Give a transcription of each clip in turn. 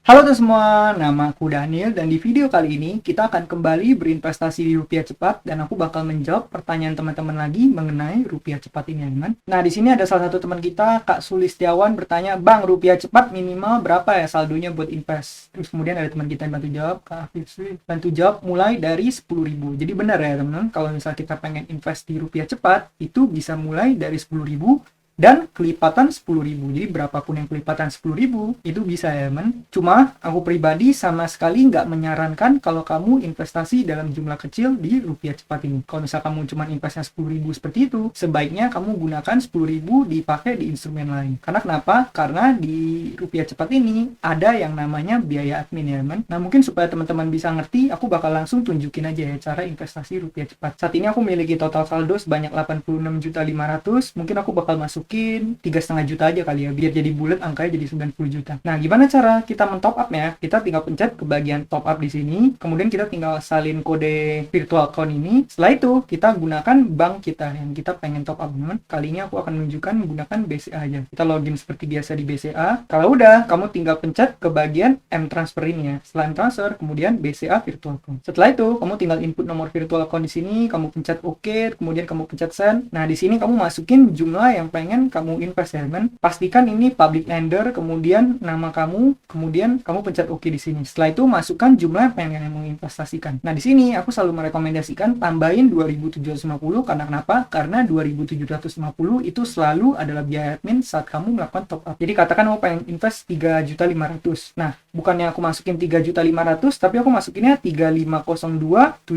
Halo teman semua, nama aku Daniel dan di video kali ini kita akan kembali berinvestasi di rupiah cepat dan aku bakal menjawab pertanyaan teman-teman lagi mengenai rupiah cepat ini, teman. Nah, di sini ada salah satu teman kita, Kak Sulistiawan bertanya, "Bang, rupiah cepat minimal berapa ya saldonya buat invest?" Terus kemudian ada teman kita yang bantu jawab, Kak Afif bantu jawab mulai dari 10.000. Jadi benar ya, teman-teman, kalau misalnya kita pengen invest di rupiah cepat, itu bisa mulai dari 10.000 dan kelipatan 10.000. Jadi berapapun yang kelipatan 10.000 itu bisa ya, men. Cuma aku pribadi sama sekali nggak menyarankan kalau kamu investasi dalam jumlah kecil di rupiah cepat ini. Kalau misal kamu cuma investnya 10.000 seperti itu, sebaiknya kamu gunakan 10.000 dipakai di instrumen lain. Karena kenapa? Karena di rupiah cepat ini ada yang namanya biaya admin ya, men. Nah, mungkin supaya teman-teman bisa ngerti, aku bakal langsung tunjukin aja ya cara investasi rupiah cepat. Saat ini aku memiliki total saldo sebanyak 86.500.000. Mungkin aku bakal masukin 3,5 juta aja kali ya, biar jadi bulat angkanya jadi 90 juta. Nah, gimana cara kita men-top up-nya? Kita tinggal pencet ke bagian top up di sini, kemudian kita tinggal salin kode virtual account ini. Setelah itu, kita gunakan bank kita yang kita pengen top up, teman. Kali ini aku akan menunjukkan menggunakan BCA aja. Kita login seperti biasa di BCA. Kalau udah, kamu tinggal pencet ke bagian M-Transfer ini ya. Setelah M-Transfer, kemudian BCA virtual account. Setelah itu, kamu tinggal input nomor virtual account di sini, kamu pencet OK, kemudian kamu pencet send. Nah, di sini kamu masukin jumlah yang pengen kamu invest ya, teman. Pastikan ini public lender, kemudian nama kamu, kemudian kamu pencet OK di sini. Setelah itu masukkan jumlah yang pengen kamu investasikan. Nah, di sini aku selalu merekomendasikan tambahin 2.750 karena kenapa? Karena 2.750 itu selalu adalah biaya admin saat kamu melakukan top up. Jadi katakan kamu pengen invest 3.500.000. Nah, bukannya aku masukin 3.500.000, tapi aku masukinnya 3.502.750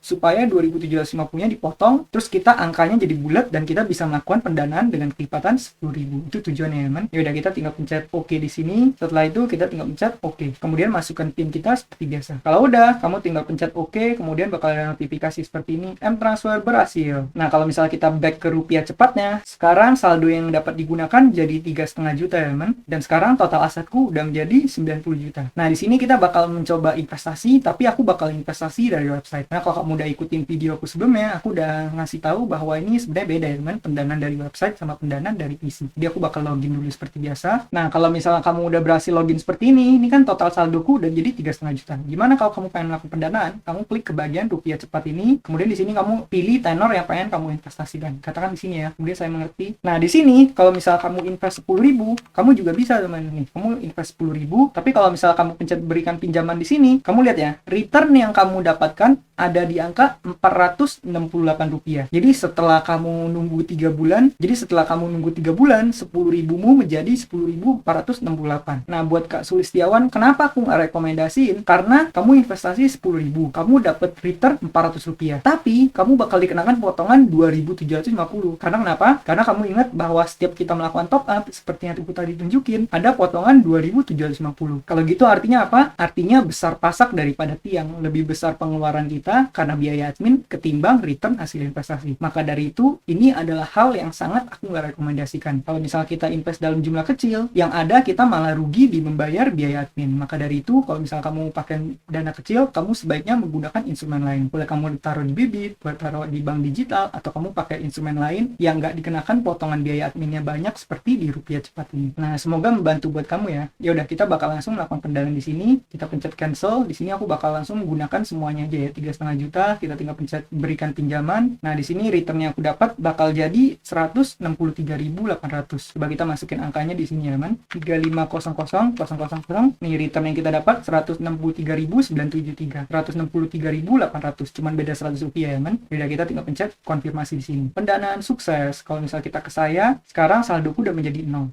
supaya 2.750-nya dipotong, terus kita angkanya jadi bulat dan kita bisa melakukan pendanaan dengan kelipatan 10.000. Itu tujuannya, teman. Ya udah, kita tinggal pencet OK di sini. Setelah itu kita tinggal pencet OK. Kemudian masukkan PIN kita seperti biasa. Kalau udah, kamu tinggal pencet OK, kemudian bakal ada notifikasi seperti ini, M-Transfer berhasil. Nah, kalau misalnya kita back ke rupiah cepatnya, sekarang saldo yang dapat digunakan jadi 3,5 juta ya, teman. Dan sekarang total asetku udah menjadi 90 juta. Nah, di sini kita bakal mencoba investasi, tapi aku bakal investasi dari website. Nah, kalau kamu udah ikutin video aku sebelumnya, aku udah ngasih tahu bahwa ini sebenarnya beda ya, teman. Pendanaan dari website sama pendanaan dari PC. Jadi aku bakal login dulu seperti biasa. Nah, kalau misalnya kamu udah berhasil login seperti ini kan total saldoku udah jadi 3,5 juta. Gimana kalau kamu pengen melakukan pendanaan? Kamu klik ke bagian rupiah cepat ini, kemudian di sini kamu pilih tenor yang pengen kamu investasikan. Katakan di sini ya. Kemudian saya mengerti. Nah, di sini kalau misal kamu invest 10.000, kamu juga bisa, teman nih. Kamu invest 10.000, tapi kalau misal kamu pencet berikan pinjaman di sini, kamu lihat ya, return yang kamu dapatkan ada di angka Rp468. Jadi setelah kamu nunggu 3 bulan, setelah kamu nunggu 3 bulan, 10.000-mu menjadi 10.468. Nah, buat Kak Sulistiawan, kenapa aku nggak rekomendasiin? Karena kamu investasi 10.000, kamu dapat return Rp400. Tapi, kamu bakal dikenakan potongan 2.750. Karena kenapa? Karena kamu ingat bahwa setiap kita melakukan top up, seperti yang aku tadi tunjukin, ada potongan 2.750. Kalau gitu artinya apa? Artinya besar pasak daripada tiang. Lebih besar pengeluaran kita karena biaya admin ketimbang return hasil investasi. Maka dari itu, ini adalah hal yang sangat aku nggak rekomendasikan. Kalau misalnya kita invest dalam jumlah kecil, yang ada kita malah rugi di membayar biaya admin. Maka dari itu, kalau misalnya kamu pakai dana kecil, kamu sebaiknya menggunakan instrumen lain. Boleh kamu taruh di Bibit, boleh taruh di bank digital, atau kamu pakai instrumen lain yang nggak dikenakan potongan biaya adminnya banyak seperti di rupiah cepat ini. Nah, semoga membantu buat kamu ya. Ya udah, kita bakal langsung melakukan pendanaan di sini. Kita pencet cancel. Di sini aku bakal langsung menggunakan semuanya aja ya, 3,5 juta. Kita tinggal pencet berikan pinjaman. Nah, di sini return yang aku dapat bakal jadi 163.800. Coba kita masukin angkanya di sini ya, teman. 3500,000. Nih return yang kita dapat 163.973. 163.800. Cuman beda Rp100 ya, teman. Beda, kita tinggal pencet konfirmasi di sini. Pendanaan sukses. Kalau misal kita ke saya, sekarang saldoku udah menjadi 0.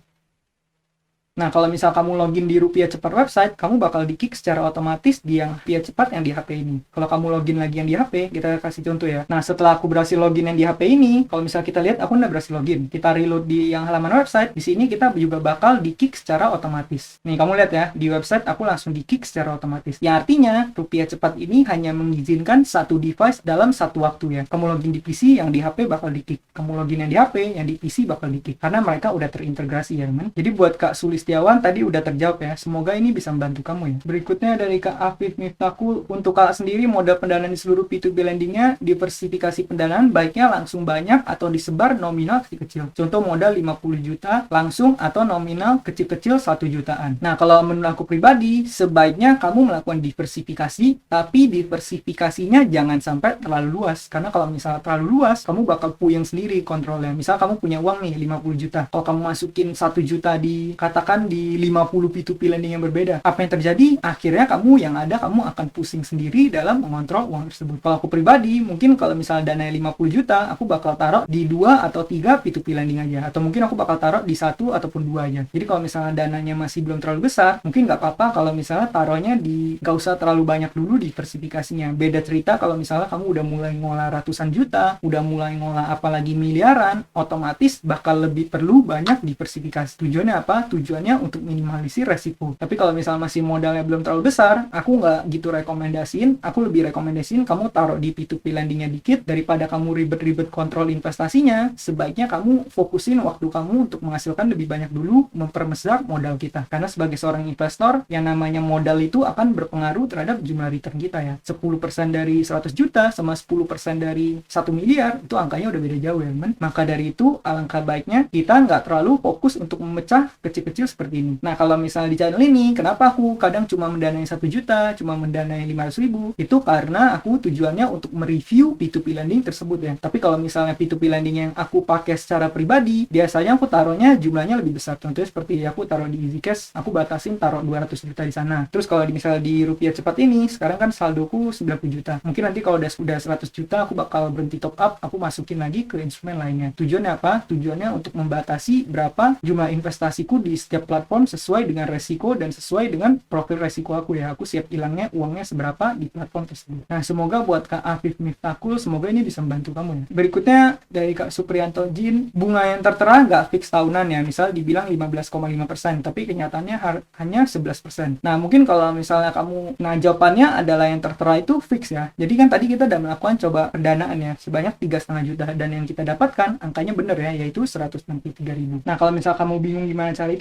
Nah, kalau misal kamu login di rupiah cepat website, kamu bakal di-kick secara otomatis di yang rupiah cepat yang di HP ini. Kalau kamu login lagi yang di HP, kita kasih contoh ya. Nah, setelah aku berhasil login yang di HP ini, kalau misal kita lihat aku udah berhasil login. Kita reload di yang halaman website, di sini kita juga bakal di-kick secara otomatis. Nih, kamu lihat ya, di website aku langsung di-kick secara otomatis. Yang artinya, rupiah cepat ini hanya mengizinkan satu device dalam satu waktu ya. Kamu login di PC, yang di HP bakal di-kick. Kamu login yang di HP, yang di PC bakal di-kick. Karena mereka udah terintegrasi ya, teman. Jadi buat Kak Sulis Setiawan tadi udah terjawab ya. Semoga ini bisa membantu kamu ya. Berikutnya dari Kak Afif Miftahul, untuk Kak sendiri modal pendanaan di seluruh P2P lendingnya, diversifikasi pendanaan baiknya langsung banyak atau disebar nominal kecil-kecil. Contoh modal 50 juta langsung atau nominal kecil-kecil 1 jutaan. Nah, kalau menurut aku pribadi, sebaiknya kamu melakukan diversifikasi, tapi diversifikasinya jangan sampai terlalu luas. Karena kalau misalnya terlalu luas, kamu bakal puyeng sendiri kontrolnya. Misal kamu punya uang nih 50 juta. Kalau kamu masukin 1 juta katakan di 50 P2P lending yang berbeda, apa yang terjadi? Akhirnya kamu akan pusing sendiri dalam mengontrol uang tersebut. Kalau aku pribadi, mungkin kalau misalnya dana 50 juta, aku bakal taruh di 2 atau 3 P2P lending aja. Atau mungkin aku bakal taruh di 1 ataupun 2 aja. Jadi kalau misalnya dananya masih belum terlalu besar, mungkin nggak apa-apa kalau misalnya taruhnya nggak usah terlalu banyak dulu diversifikasinya. Beda cerita kalau misalnya kamu udah mulai ngolah ratusan juta, udah mulai ngolah apalagi miliaran, otomatis bakal lebih perlu banyak diversifikasi. Tujuannya apa? Tujuannya untuk minimalisir resiko. Tapi kalau misalnya masih modalnya belum terlalu besar, aku nggak gitu rekomendasiin. Aku lebih rekomendasiin kamu taruh di P2P lendingnya dikit, daripada kamu ribet-ribet kontrol investasinya. Sebaiknya kamu fokusin waktu kamu untuk menghasilkan lebih banyak dulu, memperbesar modal kita. Karena sebagai seorang investor, yang namanya modal itu akan berpengaruh terhadap jumlah return kita ya. 10% dari 100 juta sama 10% dari 1 miliar, itu angkanya udah beda jauh ya teman. Maka dari itu, alangkah baiknya kita nggak terlalu fokus untuk memecah kecil-kecil seperti ini. Nah, kalau misalnya di channel ini, kenapa aku kadang cuma mendanai 1 juta, cuma mendanai 500 ribu? Itu karena aku tujuannya untuk mereview P2P lending tersebut ya. Tapi kalau misalnya P2P lending yang aku pakai secara pribadi, biasanya aku taruhnya jumlahnya lebih besar. Contohnya seperti aku taruh di EasyCash, aku batasin taruh 200 juta di sana. Terus kalau misalnya di rupiah cepat ini, sekarang kan saldoku 90 juta. Mungkin nanti kalau udah 100 juta, aku bakal berhenti top up, aku masukin lagi ke instrumen lainnya. Tujuannya apa? Tujuannya untuk membatasi berapa jumlah investasiku di setiap platform sesuai dengan resiko dan sesuai dengan profil resiko aku ya. Aku siap hilangnya uangnya seberapa di platform tersebut. Nah, semoga buat Kak Afif Miftahul, semoga ini bisa membantu kamu ya. Berikutnya dari Kak Supriyanto Jin, bunga yang tertera nggak fix tahunan ya. Misal dibilang 15,5%, tapi kenyataannya hanya 11%. Nah, mungkin kalau misalnya jawabannya adalah yang tertera itu fix ya. Jadi kan tadi kita udah melakukan coba pendanaan ya, sebanyak 3,5 juta, dan yang kita dapatkan angkanya bener ya, yaitu 163.000. Nah, kalau misal kamu bingung gimana cara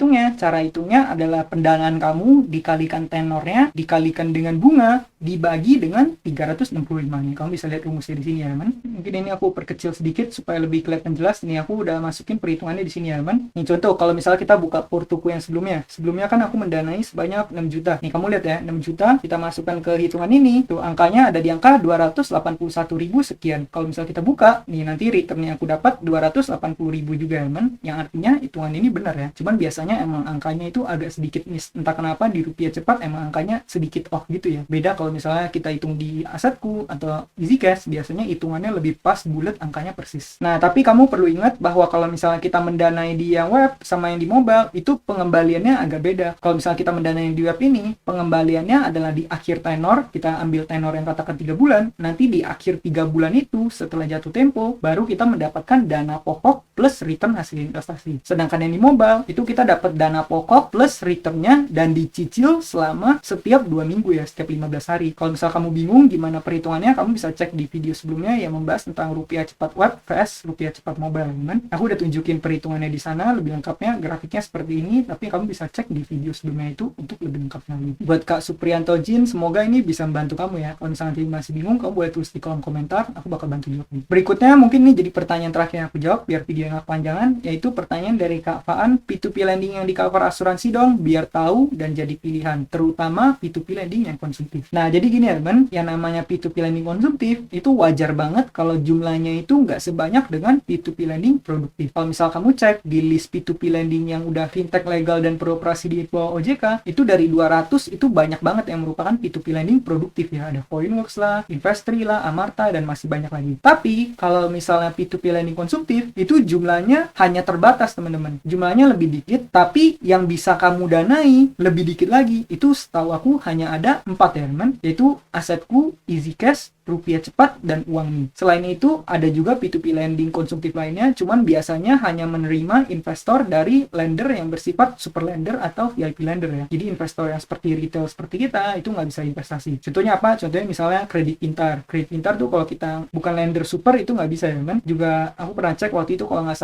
hitungnya adalah pendanaan kamu dikalikan tenornya, dikalikan dengan bunga, dibagi dengan 365 nih. Kamu bisa lihat rumusnya di sini ya, teman. Mungkin ini aku perkecil sedikit supaya lebih kelihatan jelas. Ini aku udah masukin perhitungannya di sini ya, teman. Nih contoh, kalau misalnya kita buka portoku yang sebelumnya kan aku mendanai sebanyak 6 juta. Nih kamu lihat ya, 6 juta kita masukkan ke hitungan ini, tuh angkanya ada di angka 281.000 sekian. Kalau misalnya kita buka, nih nanti returnnya aku dapat 280.000 juga ya, teman. Yang artinya hitungan ini benar ya. Cuman biasanya emang angkanya itu agak sedikit miss. Entah kenapa di rupiah cepat emang angkanya sedikit off gitu ya. Beda kalau misalnya kita hitung di asetku atau EasyCash, biasanya hitungannya lebih pas, bulat, angkanya persis. Nah, tapi kamu perlu ingat bahwa kalau misalnya kita mendanai di yang web sama yang di mobile, itu pengembaliannya agak beda. Kalau misalnya kita mendanai di web ini, pengembaliannya adalah di akhir tenor, kita ambil tenor yang katakan 3 bulan, nanti di akhir 3 bulan itu, setelah jatuh tempo, baru kita mendapatkan dana pokok plus return hasil investasi. Sedangkan yang di mobile, itu kita dapat dana pokok plus returnnya dan dicicil selama setiap 2 minggu ya, setiap 15 hari. Kalau misal kamu bingung gimana perhitungannya, kamu bisa cek di video sebelumnya yang membahas tentang rupiah cepat web vs rupiah cepat mobile, teman. Aku udah tunjukin perhitungannya di sana lebih lengkapnya, grafiknya seperti ini, tapi kamu bisa cek di video sebelumnya itu untuk lebih lengkapnya lagi. Buat Kak Supriyanto Jin, semoga ini bisa membantu kamu ya. Kalau misalnya masih bingung, kamu boleh tulis di kolom komentar, aku bakal bantu jawab. Berikutnya mungkin ini jadi pertanyaan terakhir yang aku jawab biar video yang kepanjangan, yaitu pertanyaan dari Kak Faan, P2P lending yang di cover asuransi dong biar tahu dan jadi pilihan, terutama P2P lending yang konsumtif. Nah, jadi gini ya teman, yang namanya P2P lending konsumtif itu wajar banget kalau jumlahnya itu nggak sebanyak dengan P2P lending produktif. Kalau misal kamu cek di list P2P lending yang udah fintech legal dan beroperasi di bawah OJK, itu dari 200 itu banyak banget yang merupakan P2P lending produktif ya. Ada Coinworks lah, Investri lah, Amarta, dan masih banyak lagi. Tapi kalau misalnya P2P lending konsumtif, itu jumlahnya hanya terbatas teman-teman. Jumlahnya lebih dikit, tapi yang bisa kamu danai lebih dikit lagi. Itu setahu aku hanya ada 4 ya teman, yaitu asetku, EasyCash, rupiah cepat, dan uang Mi. Selain itu, ada juga P2P lending konsumtif lainnya, cuman biasanya hanya menerima investor dari lender yang bersifat super lender atau VIP lender ya. Jadi investor yang seperti retail seperti kita itu nggak bisa investasi. Contohnya apa? Contohnya misalnya kredit pintar. Kredit pintar tuh kalau kita bukan lender super itu nggak bisa ya man. Juga aku pernah cek waktu itu kalau nggak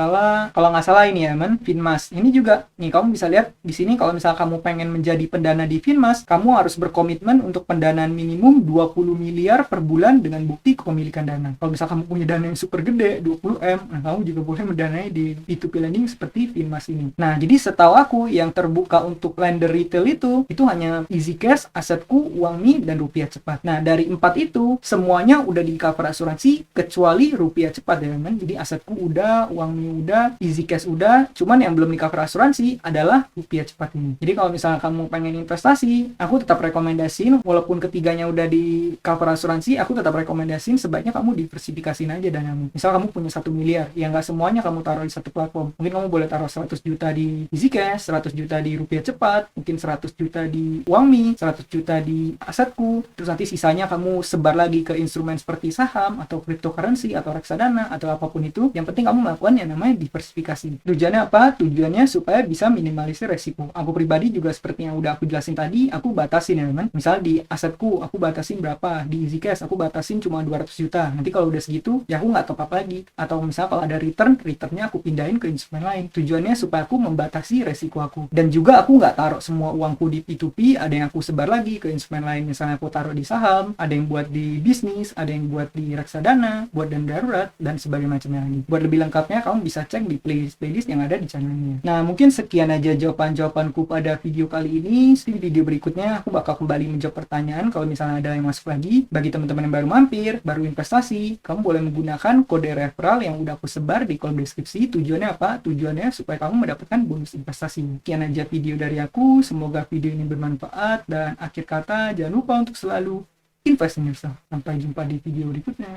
salah ini ya man, Finmas. Ini juga nih kamu bisa lihat di sini kalau misalnya kamu pengen menjadi pendana di Finmas, kamu harus berkomitmen untuk pendanaan minimum 20 miliar per bulan dengan bukti kepemilikan dana. Kalau misalnya kamu punya dana yang super gede 20M, nah kamu juga boleh mendanai di P2P lending seperti Finmas ini. Nah, jadi setahu aku yang terbuka untuk lender retail itu hanya Easy Cash, Asetku, Uang Mi, dan Rupiah Cepat. Nah, dari 4 itu semuanya udah di cover asuransi kecuali Rupiah Cepat ya kan. Jadi Asetku udah, Uang Mi udah, Easy Cash udah, cuman yang belum di cover asuransi adalah Rupiah Cepat ini. Jadi kalau misalnya kamu pengen investasi, aku tetap rekomendasiin walaupun ketiganya udah di cover asuransi, aku tetap rekomendasiin sebaiknya kamu diversifikasiin aja danamu. Misal kamu punya 1 miliar, ya nggak semuanya kamu taruh di satu platform. Mungkin kamu boleh taruh 100 juta di Easy Cash, 100 juta di Rupiah Cepat, mungkin 100 juta di Uang Mi, 100 juta di Asetku, terus nanti sisanya kamu sebar lagi ke instrumen seperti saham atau cryptocurrency atau reksadana atau apapun itu. Yang penting kamu melakukan yang namanya diversifikasi. Tujuannya apa? Tujuannya supaya bisa minimalisir resiko. Aku pribadi juga seperti yang udah aku jelasin tadi, aku batasin ya teman. Misal di Asetku aku batasin berapa, di Easy Cash aku batasin cuma 200 juta. Nanti kalau udah segitu ya aku nggak top up lagi. Atau misal kalau ada returnnya aku pindahin ke instrumen lain. Tujuannya supaya aku membatasi resiko aku. Dan juga aku nggak taruh semua uangku di P2P, ada yang aku sebar lagi ke instrumen lain. Misalnya aku taruh di saham, ada yang buat di bisnis, ada yang buat di reksadana, buat dana darurat, dan sebagainya macamnya lagi. Buat lebih lengkapnya kamu bisa cek di playlist yang ada di channel ini. Nah, mungkin sekian aja jawaban-jawabanku pada video kali ini. Di video berikutnya aku bakal kembali menjawab pertanyaan kalau misalnya ada yang masuk lagi. Bagi teman-teman yang baru mampir, baru investasi, kamu boleh menggunakan kode referral yang udah aku sebar di kolom deskripsi. Tujuannya apa? Tujuannya supaya kamu mendapatkan bonus investasi. Sekian aja video dari aku. Semoga video ini bermanfaat, dan akhir kata jangan lupa untuk selalu invest in yourself. Sampai jumpa di video berikutnya.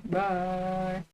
Bye.